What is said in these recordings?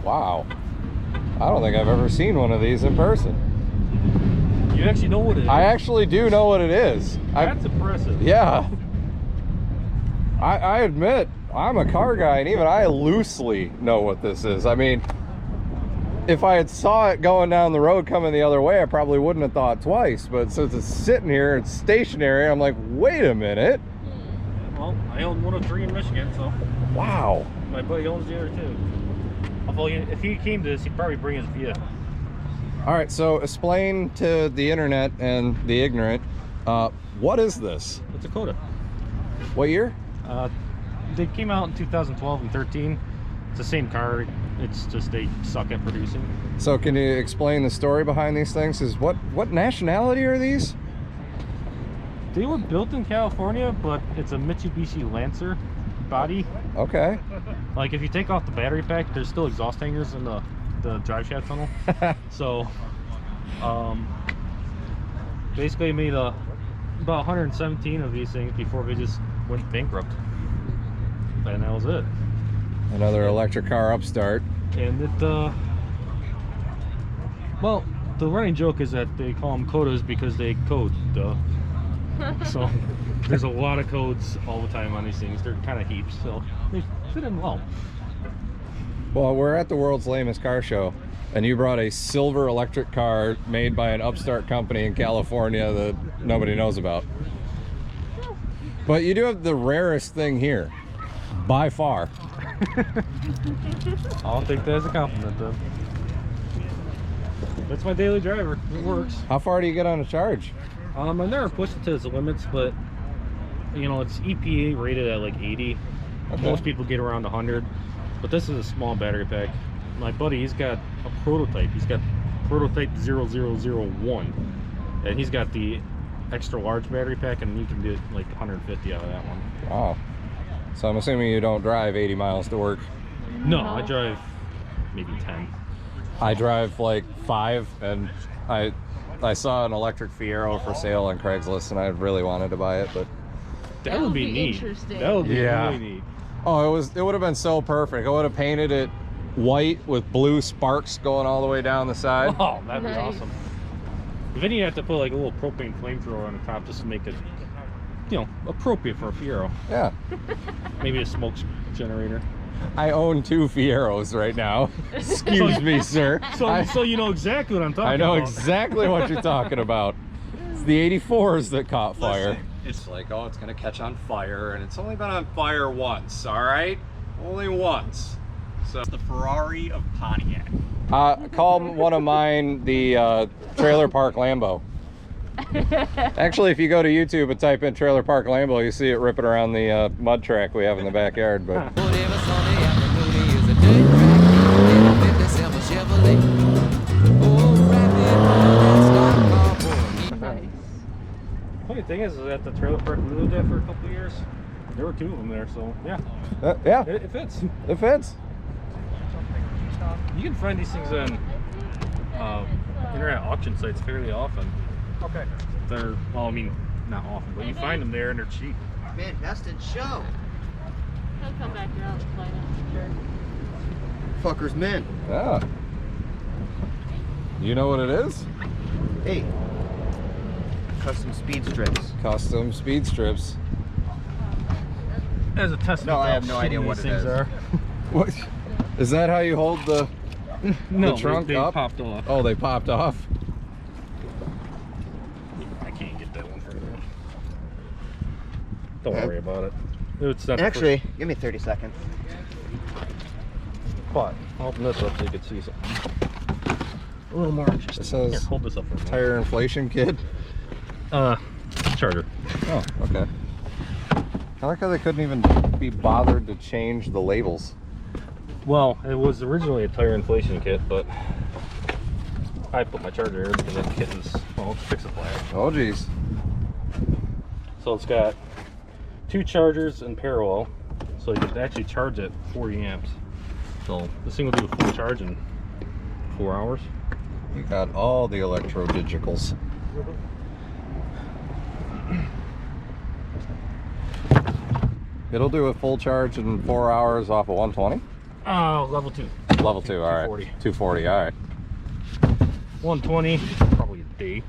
Wow. I don't think I've ever seen one of these in person. You actually know what it is? I actually do know what it is. That's impressive. Yeah. I admit, I'm a car guy, and even I loosely know what this is. I mean, if I had saw it going down the road coming the other way, I probably wouldn't have thought twice. But since it's sitting here, it's stationary, I'm like, wait a minute. Well, I own 103 in Michigan, so. Wow. My buddy owns the other two. Although, if he came to this, he'd probably bring his Via. All right, so explain to the internet and the ignorant, what is this? It's a Coda. What year? They came out in 2012 and 13. It's the same car. It's just they suck at producing. So can you explain the story behind these things? What nationality are these? They were built in California, but it's a Mitsubishi Lancer body. Okay. Like if you take off the battery pack, there's still exhaust hangers in the drive shaft tunnel. So basically made about 117 of these things before they just went bankrupt, and that was it. Another electric car upstart. And it well, the running joke is that they call them Codas because they code, duh. So there's a lot of codes all the time on these things. They're kind of heaps, so they fit in well. Well, we're at the world's lamest car show, and you brought a silver electric car made by an upstart company in California that nobody knows about. But you do have the rarest thing here, by far. I'll take that as a compliment, then. That's my daily driver. It works. How far do you get on a charge? I never pushed it to its limits, but you know, it's EPA rated at like 80. Okay. Most people get around 100, but this is a small battery pack. My buddy, he's got a prototype. He's got prototype 0001, and he's got the extra large battery pack, and you can get like 150 out of that one. Wow. So I'm assuming you don't drive 80 miles to work. No, I drive maybe 10. I drive like 5, and I saw an electric Fiero for sale on Craigslist, and I really wanted to buy it, but that would be neat. Interesting. That would be really neat. Oh, it would have been so perfect. I would have painted it white with blue sparks going all the way down the side. Oh, that'd be awesome. But then you have to put like a little propane flamethrower on the top just to make it, you know, appropriate for a Fiero. Yeah. Maybe a smoke generator. I own 2 Fieros right now. Excuse me, sir. So you know exactly what I'm talking about. I know exactly what you're talking about. It's the 84s that caught fire. Listen, it's like, oh, it's gonna catch on fire, and it's only been on fire once, all right? Only once. So it's the Ferrari of Pontiac. Call one of mine the Trailer Park Lambo. Actually, if you go to YouTube and type in Trailer Park Lambo, you see it ripping around the mud track we have in the backyard. But funny thing is that the trailer park we lived at for a couple of years, there were 2 of them there, so yeah. yeah, It fits. It fits. You can find these things on internet auction sites fairly often. Okay. They're, well, I mean, not often, but you find them there and they're cheap. Man, best in show. He'll come back around and play it, sure. Fucker's mint. Yeah. You know what it is? Hey. Custom speed strips. Custom speed strips. As a testament. No, I have no idea what it is. What? Is that how you hold the trunk they up? Popped off. Oh, they popped off. I can't get that one for you. Don't worry about it. It's not Actually, give me 30 seconds. But I'll open this up so you can see something a little more interesting. It says here, hold this up for a minute. tire inflation kit. Charger. Oh, okay. I like how they couldn't even be bothered to change the labels. Well, it was originally a tire inflation kit, but I put my charger here because that kit is, well, it's fix a flag. Oh, geez. So it's got 2 chargers in parallel, so you can actually charge at 40 amps. So this thing will do a full charge in 4 hours. You got all the electro digicals. It'll do a full charge in 4 hours off of 120? Oh, level 2. Level 2, all right. 240, all right. 120, probably a D.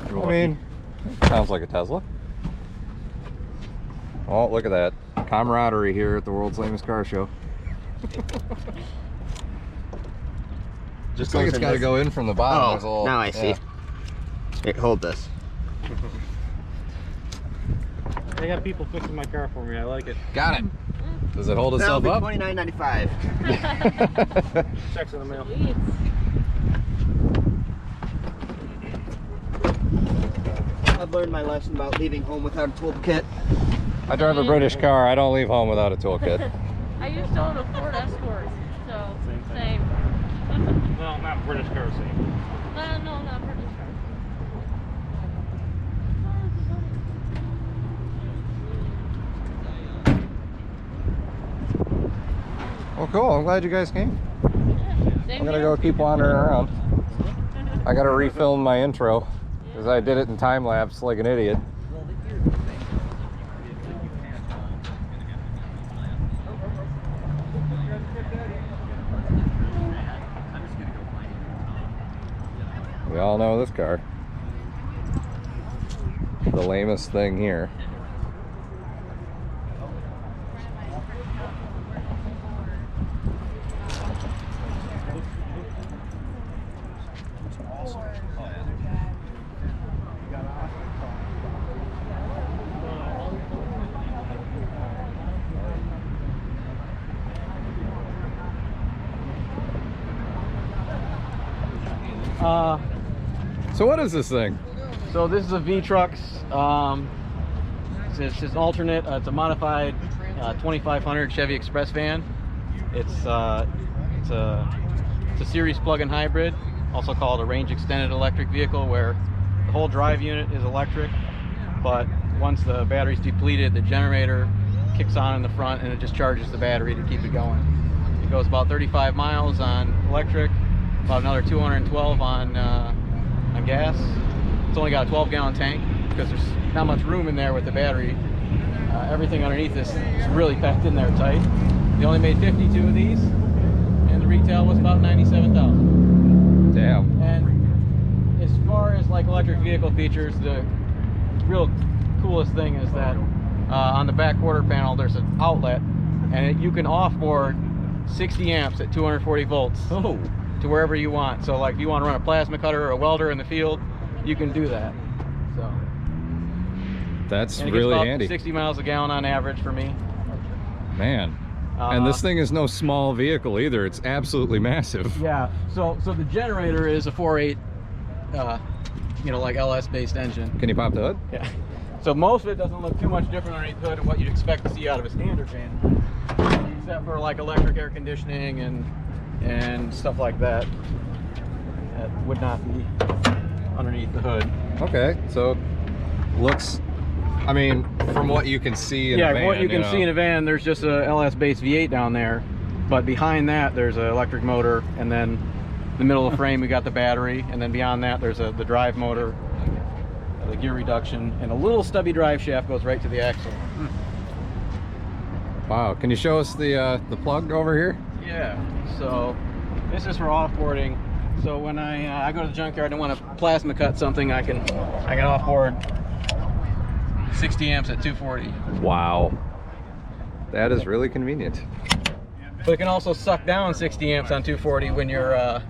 I mean, sounds like a Tesla. Oh, look at that. Camaraderie here at the world's lamest car show. Just like it's got to go in from the bottom. There's a little, now I see. Here, hold this. I got people fixing my car for me. I like it. Got it. Does it hold itself up? $29.95. Checks in the mail. Sweet. I've learned my lesson about leaving home without a toolkit. I drive a British car. I don't leave home without a toolkit. I used to own a Ford Escort, so same. No, not British car, same. No, not British car. Well, cool. I'm glad you guys came. Same I'm gonna here. go keep wandering around. I gotta refilm my intro because I did it in time lapse like an idiot. We all know this car. The lamest thing here. So what is this thing? So this is a V-Trucks. It's just alternate. It's a modified 2500 Chevy Express van. It's a series plug-in hybrid, also called a range extended electric vehicle, where the whole drive unit is electric, but once the battery's depleted, the generator kicks on in the front and it just charges the battery to keep it going. It goes about 35 miles on electric, about another 212 on gas. It's only got a 12-gallon tank because there's not much room in there with the battery. Everything underneath this is really packed in there tight. They only made 52 of these, and the retail was about $97,000. Damn. And as far as like electric vehicle features, the real coolest thing is that on the back quarter panel there's an outlet, and you can offboard 60 amps at 240 volts. Oh. To wherever you want. So like if you want to run a plasma cutter or a welder in the field, you can do that. So That's and it really gets about handy. 60 miles a gallon on average for me. Man. And this thing is no small vehicle either. It's absolutely massive. Yeah. So the generator is a 4.8 you know, like LS based engine. Can you pop the hood? Yeah. So most of it doesn't look too much different underneath the hood of what you'd expect to see out of a standard van, except for like electric air conditioning and stuff like that. That would not be underneath the hood. Okay, so looks, I mean, from what you can see in a van, what you can see in a van, there's just a LS based V8 down there, but behind that there's an electric motor, and then in the middle of the frame we got the battery, and then beyond that there's the drive motor, the gear reduction, and a little stubby drive shaft goes right to the axle. Wow, can you show us the plug over here? Yeah, so this is for offboarding. So when I go to the junkyard and want to plasma cut something, I can offboard 60 amps at 240. Wow. That is really convenient. But it can also suck down 60 amps on 240 when you're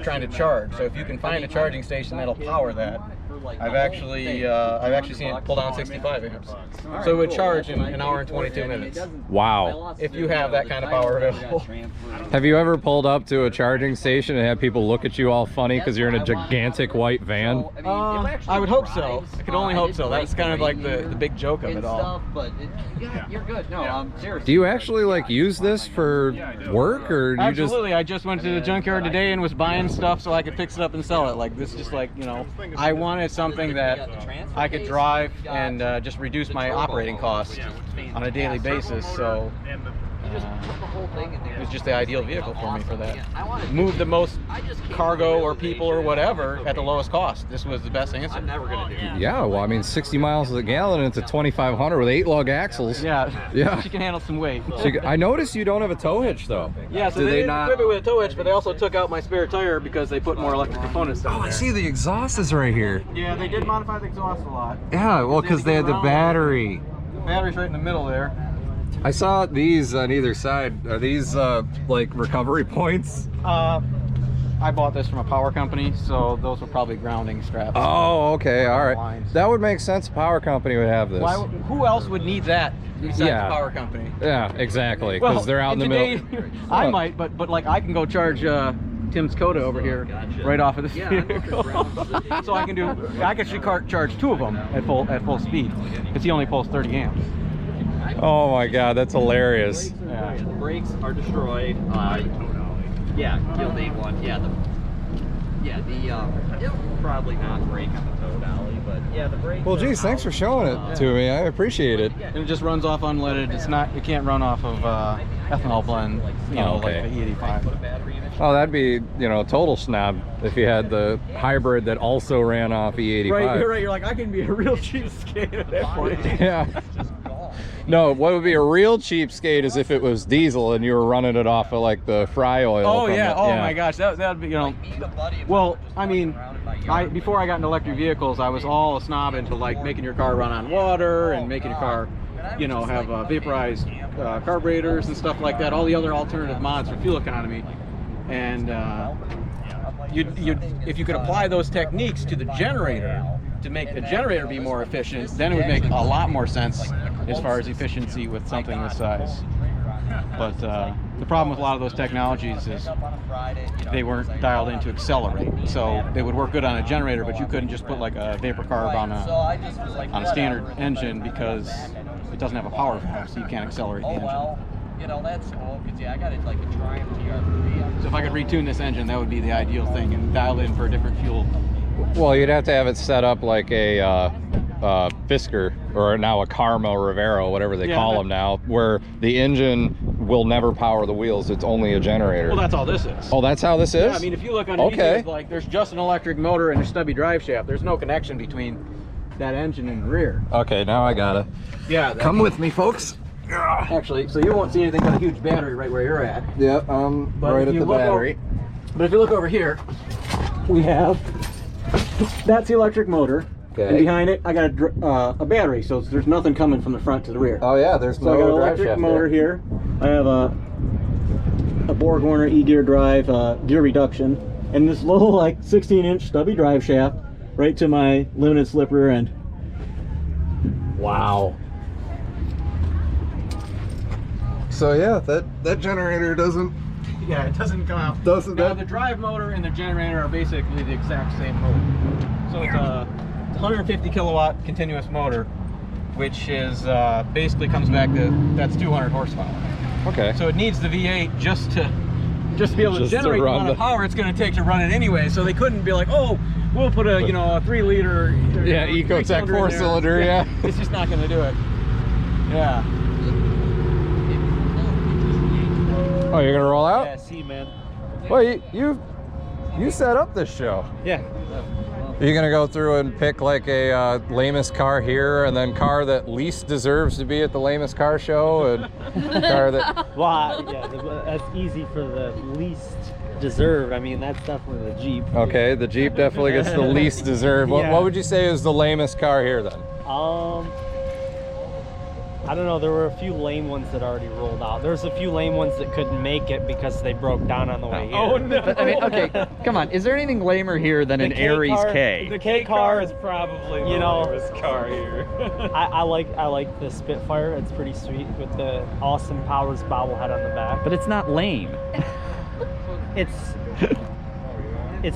trying to charge. So if you can find a charging station that'll power that, I've actually seen it pull down 65 amps. So it would charge in an hour and 22 minutes. Wow. If you have that kind of power available. Have you ever pulled up to a charging station and had people look at you all funny because you're in a gigantic white van? I would hope so. I could only hope so. That's kind of like the big joke of it all. But you're good. No, I'm serious. Do you actually like use this for work, or do you just? Absolutely. I just went to the junkyard today and was buying stuff so I could fix it up and sell it. Like this, just like, you know, I wanted something that I could drive and just reduce my operating costs on a daily basis. So It was just the ideal vehicle for me for that. Move the most cargo or people or whatever at the lowest cost. This was the best answer. I'm never gonna do. Yeah, well, I mean, 60 miles a gallon, and it's a 2500 with 8 lug axles. Yeah, Yeah. She can handle some weight. I noticed you don't have a tow hitch though. Yeah, so Do they they didn't not? equip it with a tow hitch, but they also took out my spare tire because they put more electric components down Oh, I there. see the exhaust is right here. Yeah, they did modify the exhaust a lot. Yeah, well, because they had the battery. The battery's right in the middle there. I saw these on either side. Are these like recovery points? I bought this from a power company, so those were probably grounding straps. Oh, okay, all right. Lines. That would make sense. A power company would have this. Who else would need that besides Yeah. the power company? Yeah, exactly. Because they're out in the middle. I might, but like I can go charge Tim's Coda over here right off of this vehicle. So I can actually charge 2 of them at full speed because he only pulls 30 amps. Oh my God, that's hilarious. Yeah. The brakes are destroyed. Yeah, you'll need one. It'll probably not break on the tow dolly, but yeah, the brakes. Well, geez, thanks for showing it to me. I appreciate it. And it just runs off unleaded. It's not. You can't run off of ethanol blend. You know, okay. like the E85. Oh, that'd be, you know, total snob if you had the hybrid that also ran off E85. Right, you're right. You're like, I can be a real cheapskate at that point. Yeah. No, what would be a real cheapskate is if it was diesel and you were running it off of like the fry oil. Oh from yeah. the, Oh my gosh. That'd be, you know. Well, I mean, before I got into electric vehicles, I was all a snob into like making your car run on water and making your car, you know, have vaporized carburetors and stuff like that. All the other alternative mods for fuel economy. And if you could apply those techniques to the generator to make the generator be more efficient, then it would make a lot more sense as far as efficiency with something this size. But the problem with a lot of those technologies is they weren't dialed in to accelerate. So they would work good on a generator, but you couldn't just put like a vapor carb on a standard engine because it doesn't have a power valve, so you can't accelerate the engine. You know, that's cool, because yeah, I got it like a Triumph TR3. So if I could retune this engine, that would be the ideal thing, and dial in for a different fuel. Well, you'd have to have it set up like a Fisker, or now a Karma Rivero, whatever they call them now, where the engine will never power the wheels. It's only a generator. Well, that's all this is. Oh, that's how this is? Yeah, I mean, if you look underneath it, like there's just an electric motor and a stubby drive shaft. There's no connection between that engine and the rear. Okay, now I got it. Yeah. Come with me, folks. Actually, so you won't see anything but a huge battery right where you're at. Yep, But right if at you the look battery. But if you look over here, we have, that's the electric motor. Okay. And behind it, I got a battery, so there's nothing coming from the front to the rear. Oh yeah, there's So no I got an drive electric shaft motor there. here. I have a Borg-Warner E-gear drive, gear reduction, and this little like 16-inch stubby drive shaft right to my limited slip rear end. Wow. So yeah, that generator doesn't. Yeah, it doesn't come out. Doesn't Now, that? the drive motor and the generator are basically the exact same motor. So it's a 150 kilowatt continuous motor, which is basically comes back to, that's 200 horsepower. Okay. So it needs the V8 just to be able to Just to generate the run amount of power it's going to take to run it anyway. So they couldn't be like, oh, we'll put a a 3-liter Yeah, Ecotec 4-cylinder. Yeah. It's just not going to do it. Yeah. Oh, you're gonna roll out? Yeah, see, man. Well, you set up this show. Yeah. Are you gonna go through and pick like a Lamest car here, and then car that least deserves to be at the Lamest Car Show, and car that? Well, yeah, that's easy for the least deserved. I mean, that's definitely the Jeep. Okay, the Jeep definitely gets the least deserved. Yeah. What would you say is the lamest car here then? I don't know. There were a few lame ones that already rolled out. There's a few lame ones that couldn't make it because they broke down on the way here. Oh no! I mean, okay, come on. Is there anything lamer here than an Aries car, K? The K car is probably the you know, lamest car here. I like the Spitfire. It's pretty sweet with the Austin Powers bobblehead on the back. But it's not lame. It's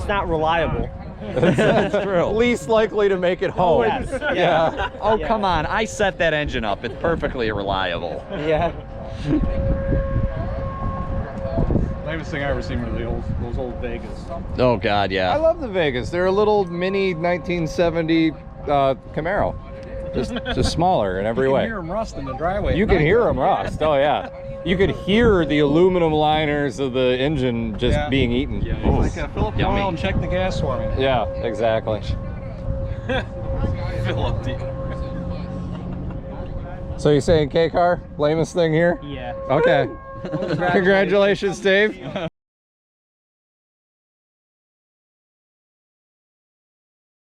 not reliable. That's true. Least likely to make it home. Yes. Yeah. Oh, Yeah. come on. I set that engine up. It's perfectly reliable. Yeah. Lamest thing I ever seen were those old Vegas. Oh, God, I yeah. love the Vegas. They're a little mini 1970 Camaro. Just smaller in every way. You can hear them rust in the driveway. You can hear them rust. Oh yeah. you could hear the aluminum liners of the engine just being eaten. Yeah, it's like fill up the oil and check the gas for me. Yeah, exactly. Fill up the. So you're saying K-Car, lamest thing here? Yeah. Okay. Congratulations, Dave.